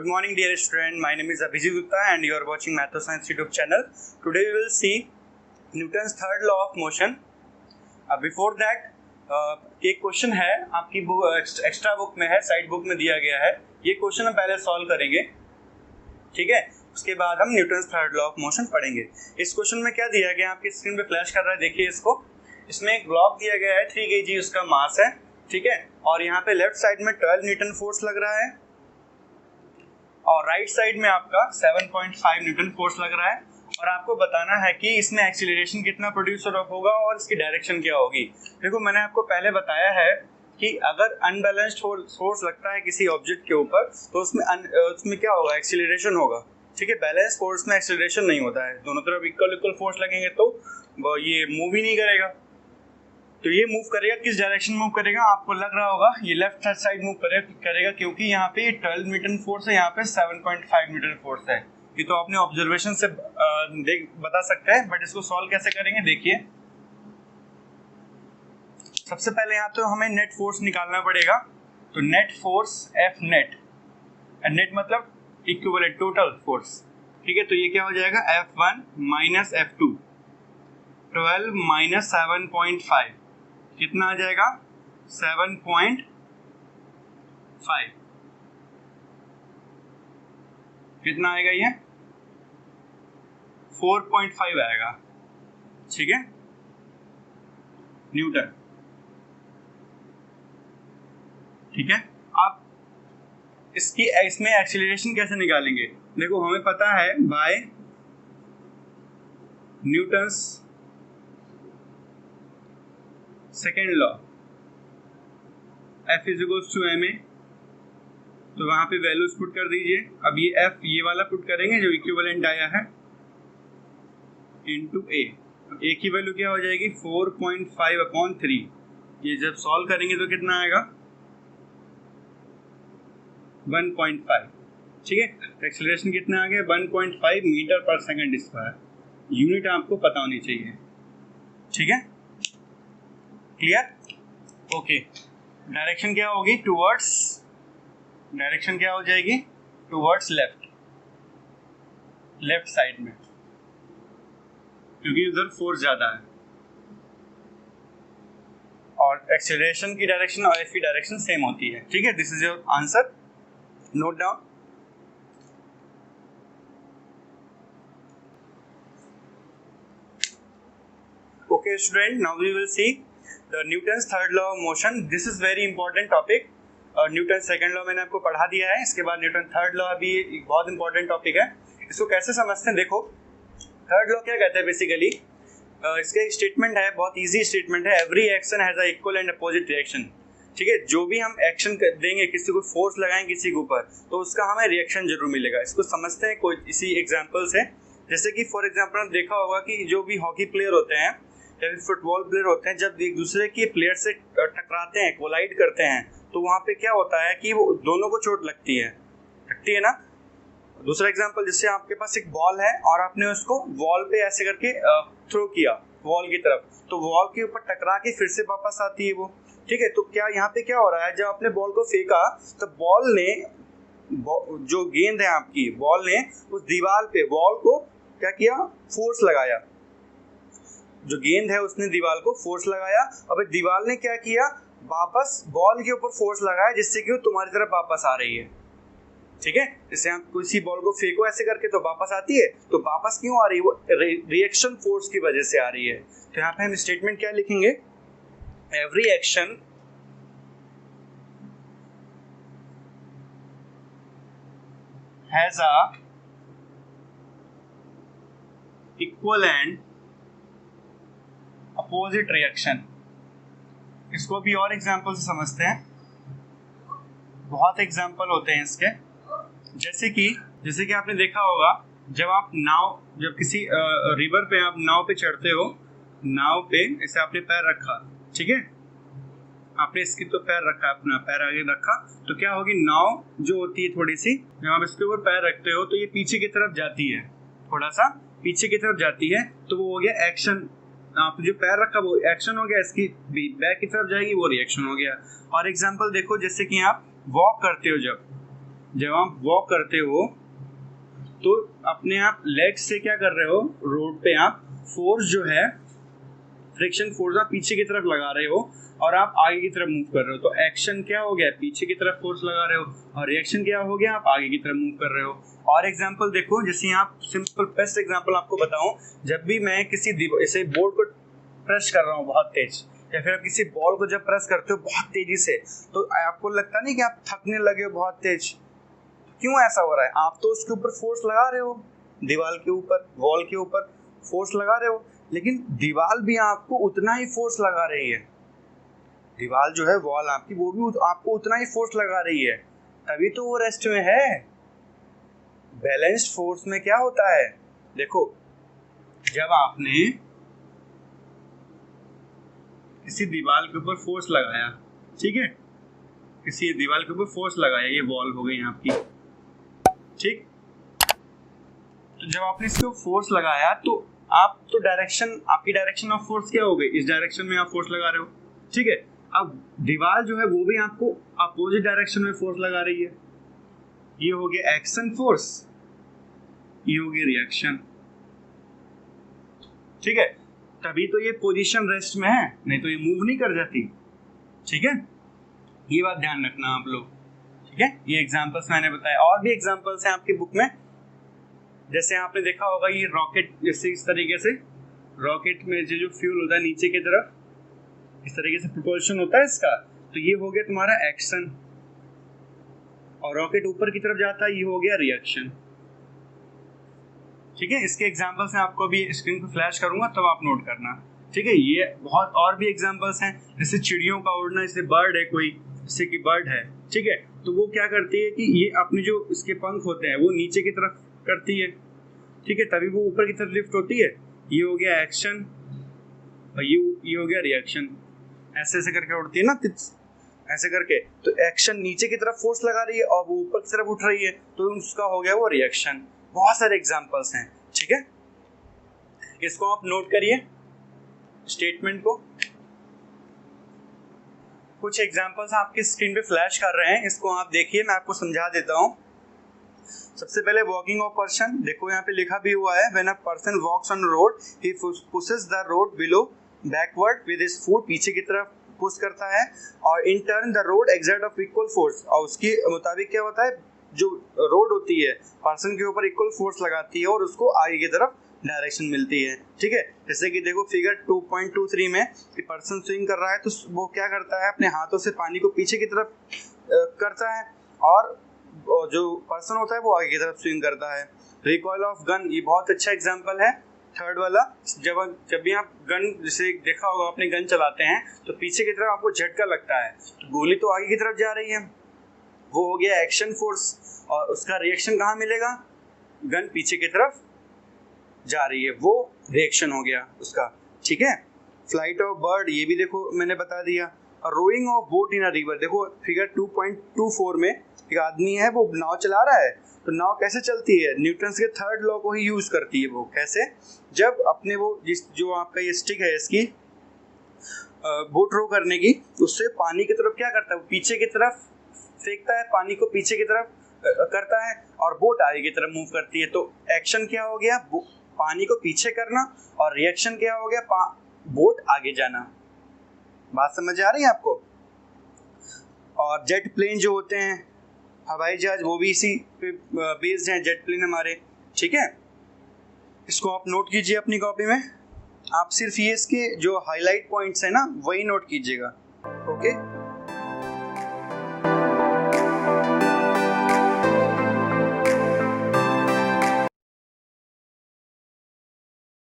Good morning, dear student. My name is Abhijit Gupta and you are watching Math Science YouTube channel. Today we will see Newton's third law of motion. Before that, एक question है आपकी extra book में है, side book में दिया गया है. ये क्वेश्चन हम पहले सॉल्व करेंगे, ठीक है. उसके बाद हम Newton's third law of motion पढ़ेंगे. इस क्वेश्चन में क्या दिया गया आपकी स्क्रीन पे फ्लैश कर रहा है, देखिए इसको. इसमें एक ब्लॉक दिया गया है, 3 kg उसका मास है, ठीक है. और यहाँ पे लेफ्ट साइड में 12 न्यूटन फोर्स लग रहा है और राइट साइड में आपका 7.5 न्यूटन फोर्स लग रहा है. और आपको बताना है कि इसमें एक्सीलरेशन कितना प्रोड्यूस होगा और इसकी डायरेक्शन क्या होगी. देखो, मैंने आपको पहले बताया है कि अगर अनबैलेंस्ड फोर्स लगता है किसी ऑब्जेक्ट के ऊपर तो उसमें क्या होगा, एक्सीलरेशन होगा, ठीक है. बैलेंस फोर्स में एक्सीलरेशन नहीं होता है. दोनों तरफ इक्वल फोर्स लगेंगे तो ये मूव ही नहीं करेगा. तो ये मूव करेगा, किस डायरेक्शन मूव करेगा आपको लग रहा होगा, ये लेफ्ट साइड मूव करेगा क्योंकि यहाँ पे 12 न्यूटन फोर्स है, यहाँ पे 7.5 न्यूटन फोर्स है. ये तो अपने ऑब्जर्वेशन से बता सकते हैं, बट इसको सॉल्व कैसे करेंगे देखिए. सबसे पहले यहाँ तो हमें नेट फोर्स निकालना पड़ेगा. तो net force F net, net मतलब इक्विवेलेंट टोटल फोर्स, ठीक है. तो ये क्या हो जाएगा, F1 माइनस F2, 12 माइनस 7.5 कितना आ जाएगा, 7.5. कितना आएगा, ये 4.5 आएगा, ठीक है, न्यूटन, ठीक है. अब इसमें एक्सीलरेशन कैसे निकालेंगे. देखो, हमें पता है by Newton's second law F is equals to ma. तो वहां पे वैल्यूज पुट कर दीजिए. अब ये F ये वाला पुट करेंगे जो इक्विवेलेंट आया है इनटू A. अब A की वैल्यू क्या हो जाएगी, 4.5/3. ये जब सॉल्व करेंगे तो कितना आएगा, 1.5, ठीक है. एक्सीलरेशन कितना आ गया, 1.5 मीटर पर सेकंड स्क्वायर. यूनिट आपको पता होनी चाहिए, ठीक है. Clear, okay. डायरेक्शन क्या होगी, डायरेक्शन क्या हो जाएगी, टुवर्ड्स लेफ्ट साइड में, क्योंकि उधर फोर्स ज्यादा है. और एक्सीलरेशन की डायरेक्शन और F की डायरेक्शन सेम होती है, ठीक है. This is your answer, note down. Okay student, now we will see the Newton's third law of motion. This is very important topic. Newton second law मैंने आपको पढ़ा दिया है. इसके बाद न्यूटन थर्ड लॉ अभी एक बहुत इंपॉर्टेंट टॉपिक है. इसको कैसे समझते हैं, देखो. थर्ड लॉ क्या कहता है बेसिकली, इसका एक स्टेटमेंट है, बहुत इजी स्टेटमेंट है. Every action has a equal and opposite reaction, ठीक है. जो भी हम एक्शन देंगे, किसी को फोर्स लगाएंगे किसी के ऊपर, तो उसका हमें रिएक्शन जरूर मिलेगा. इसको समझते हैं कोई इसी एग्जाम्पल से. जैसे कि फॉर एग्जाम्पल आप देखा होगा कि जो भी हॉकी प्लेयर होते हैं या फिर फुटबॉल प्लेयर होते हैं, जब एक दूसरे के प्लेयर से टकराते हैं, कोलाइड करते हैं, तो वहाँ पे क्या होता है कि वो दोनों को चोट लगती है ना. दूसरा एग्जांपल, जिससे आपके पास एक बॉल है और आपने उसको वॉल पे ऐसे करके थ्रो किया वॉल की तरफ, तो वॉल के ऊपर टकरा के फिर से वापस आती है वो, ठीक है. तो क्या यहाँ पे क्या हो रहा है, जब आपने बॉल को फेंका तो बॉल ने, जो गेंद है आपकी, बॉल ने उस दीवार पे वॉल को क्या किया, फोर्स लगाया. जो गेंद है उसने दीवार को फोर्स लगाया. अब दीवार ने क्या किया, वापस बॉल के ऊपर फोर्स लगाया, जिससे कि वो तुम्हारी तरफ वापस आ रही है, ठीक है. जैसे आप किसी बॉल को फेंको ऐसे करके तो वापस आती है, तो वापस क्यों आ रही है, वो रिएक्शन फोर्स की वजह से आ रही है. तो यहाँ पे हम स्टेटमेंट क्या लिखेंगे, every action has a equal and opposite reaction. इसको भी और एग्जांपल से समझते हैं. बहुत एग्जांपल होते हैं इसके. जैसे कि आपने देखा होगा, जब किसी रिवर पे आप नाव पे चढ़ते हो, नाव पे ऐसे आपने पैर रखा, ठीक है, आपने इसकी तो पैर रखा, अपना पैर आगे रखा, तो क्या होगी, नाव जो होती है थोड़ी सी, जब आप इसके ऊपर पैर रखते हो तो ये पीछे की तरफ जाती है, थोड़ा सा पीछे की तरफ जाती है. तो वो हो गया एक्शन. आप जो पैर रखा वो एक्शन हो गया, इसकी बैक की तरफ जाएगी वो रिएक्शन हो गया. और एग्जांपल देखो, जैसे कि आप वॉक करते हो, जब जब आप वॉक करते हो तो अपने आप लेग से क्या कर रहे हो, रोड पे आप फोर्स जो है, फ्रिक्शन फोर्स आप पीछे की तरफ लगा रहे हो और आप आगे की तरफ मूव कर रहे हो। तो एक्शन क्या हो गया, पीछे की तरफ फोर्स लगा रहे हो, और रिएक्शन क्या हो गया, आप आगे की तरफ मूव कर रहे हो। और एग्जांपल देखो, जैसे आप सिंपल बेस्ट एग्जांपल आपको बताऊं, जब भी मैं किसी ऐसे बोर्ड को प्रेस कर रहा हूँ बहुत तेज, या फिर आप किसी बॉल को जब प्रेस करते हो बहुत तेजी से, तो आपको लगता नहीं कि आप थकने लगे हो बहुत तेज? क्यों ऐसा हो रहा है? आप तो उसके ऊपर फोर्स लगा रहे हो, दीवार के ऊपर, वॉल के ऊपर फोर्स लगा रहे हो, लेकिन दीवार भी आपको उतना ही फोर्स लगा रही है। दीवार जो है, वॉल आपकी, वो भी आपको उतना ही फोर्स लगा रही है, तभी तो वो रेस्ट में है। बैलेंस्ड फोर्स में क्या होता है, देखो, जब आपने किसी दीवार के ऊपर फोर्स लगाया, ठीक है, किसी दीवार के ऊपर फोर्स लगाया, ये वॉल हो गई आपकी, ठीक। तो जब आपने इसको फोर्स लगाया तो आप तो डायरेक्शन, आपकी डायरेक्शन ऑफ फोर्स क्या हो गई, इस डायरेक्शन में आप फोर्स लगा रहे हो, ठीक है। अब दीवार जो है वो भी आपको अपोजिट डायरेक्शन में फोर्स लगा रही है। ये हो गया एक्शन फोर्स, ये हो गया रिएक्शन, ठीक है। तभी तो ये पोजीशन रेस्ट में है, नहीं तो ये मूव नहीं कर जाती, ठीक है। ये बात ध्यान रखना आप लोग, ठीक है। ये एग्जांपल्स मैंने बताया, और भी एग्जांपल्स हैं आपकी बुक में। जैसे आपने देखा होगा ये रॉकेट, जैसे इस तरीके से रॉकेट में जो फ्यूल होता है नीचे की तरफ, इस तरीके से प्रोपल्शन होता है इसका, तो ये हो गया तुम्हारा एक्शन, और रॉकेट ऊपर की तरफ जाता है, ये हो गया रिएक्शन, ठीक है। इसके एग्जांपल्स मैं आपको अभी स्क्रीन पे फ्लैश करूंगा, तब आप नोट करना, ठीक है। ये बहुत और भी एग्जांपल्स हैं, जैसे चिड़ियों का उड़ना, जैसे बर्ड है कोई, जैसे कि बर्ड है, ठीक है, तो वो क्या करती है कि ये अपने जो इसके पंख होते हैं वो नीचे की तरफ करती है, ठीक है, तभी वो ऊपर की तरफ लिफ्ट होती है। ये हो गया एक्शन, और ये हो गया रिएक्शन। ऐसे ऐसे करके उड़ती है ना, ऐसे करके, तो एक्शन नीचे की तरफ फोर्स लगा रही है और वो ऊपर की तरफ उठ रही है, तो उसका हो गया वो रिएक्शन। बहुत सारे एग्जांपल्स हैं, ठीक है। इसको आप नोट करिए, स्टेटमेंट को। कुछ एग्जांपल्स आपकी स्क्रीन पे फ्लैश कर रहे हैं, इसको आप देखिए, मैं आपको समझा देता हूँ। सबसे पहले वॉकिंग ऑफ पर्सन, देखो यहाँ पे लिखा भी हुआ है, when a person walks on road he pushes the road below backward with his foot, पीछे की तरफ पुश करता है, और in turn the road exert of equal force, और उसके मुताबिक क्या होता है, जो रोड होती है पर्सन के ऊपर इक्वल फोर्स लगाती है और उसको आगे की तरफ डायरेक्शन मिलती है, ठीक है। जैसे कि देखो फिगर 2.23 में कि पर्सन स्विंग कर रहा है, तो वो क्या करता है, अपने हाथों से पानी को पीछे की तरफ करता है, और जो पर्सन होता है वो आगे की तरफ स्विंग करता है। रिकॉइल ऑफ गन, ये बहुत अच्छा एग्जांपल है, थर्ड वाला। जब भी आप गन, जैसे देखा होगा आपने, गन चलाते हैं तो पीछे की तरफ आपको झटका लगता है, तो गोली तो आगे की तरफ जा रही है, वो हो गया एक्शन फोर्स, और उसका रिएक्शन कहाँ मिलेगा, गन पीछे की तरफ जा रही है, वो रिएक्शन हो गया उसका, ठीक है। फ्लाइट ऑफ बर्ड, ये भी देखो मैंने बता दिया। और rowing of boat in a river, देखो फिगर 2.24 में एक आदमी है, वो नाव चला रहा है, तो नाव कैसे चलती है, न्यूटन के थर्ड लॉ को ही यूज करती है। वो कैसे, जब अपने वो जो आपका ये स्टिक है इसकी बोट रो करने की, उससे पानी की तरफ क्या करता है, पीछे की तरफ फेंकता है, पानी को पीछे की तरफ करता है, और बोट आगे की तरफ मूव करती है। तो एक्शन क्या हो गया, पानी को पीछे करना, और रिएक्शन क्या हो गया, बोट आगे जाना। बात समझ आ रही है आपको। और जेट प्लेन जो होते हैं, हवाई जहाज, वो भी इसी पे बेस्ड हैं, जेट प्लेन हमारे, ठीक है। इसको आप नोट कीजिए अपनी कॉपी में, आप सिर्फ ये इसके जो हाईलाइट पॉइंट्स हैं ना, वही नोट कीजिएगा, ओके।